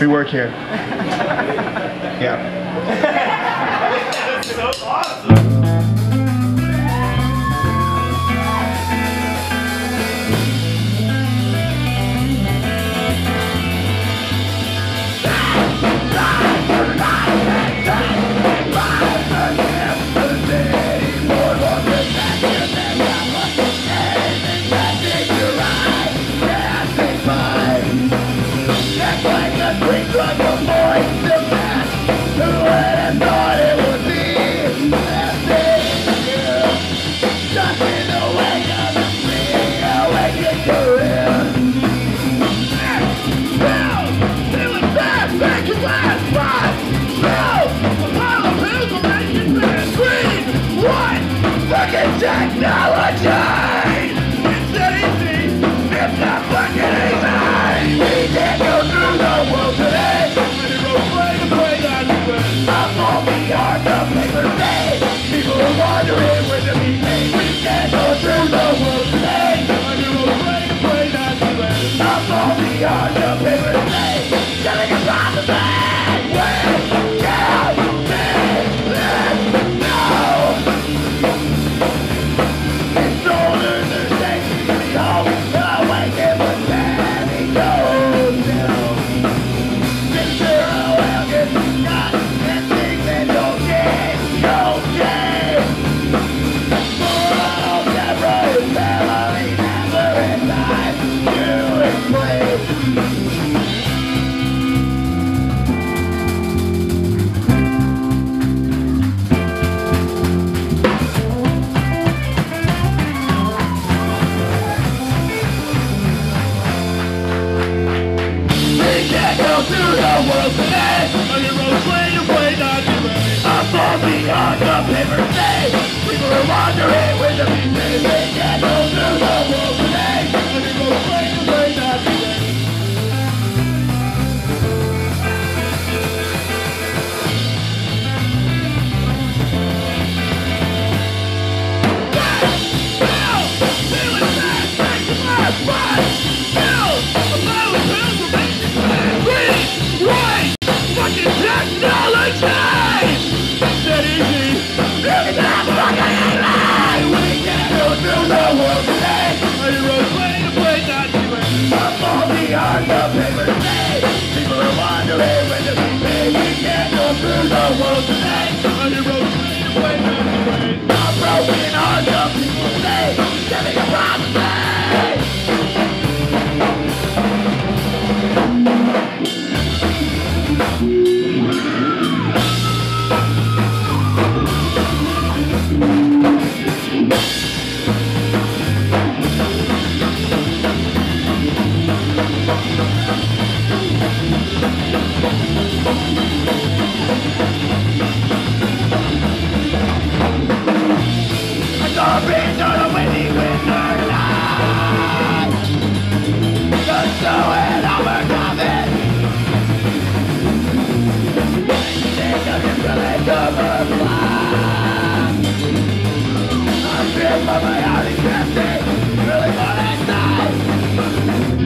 We work here. Yeah. That's so awesome. Technology! It's that easy! It's not fucking easy! We can't go through the world today! I'm all beyond the paper day! People are wondering where to be made! We can't go through the world today! I'm all beyond the paper day! Getting across the bay! We can't make this now! Through the world today, on your own way to play, not to play. I'm far beyond the paper stage. People are wondering where to be saved. They can't go through the world today, on your own way to play, not to play. Beyond the paper stage, people are wondering when to be paid. We can't go through the world today. On your road, play not to play. A broken heart, the people say, getting a promise day.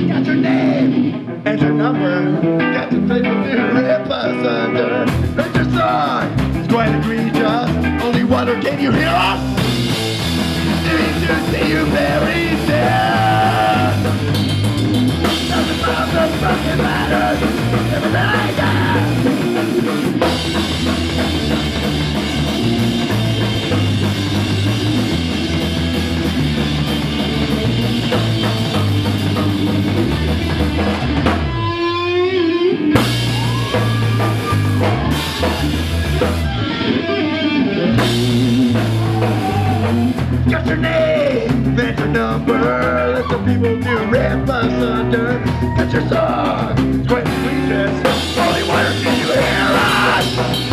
Got your name and your number. Got the people to rip us under. It's your song. It's quite egregious. Only wonder, can you hear us? Need to see you very dead. Nothing about the fucking matters. Everything got your name and your number. Let the people do rip us under. Got your song, it's quite egregious. Only wonder, can you hear us?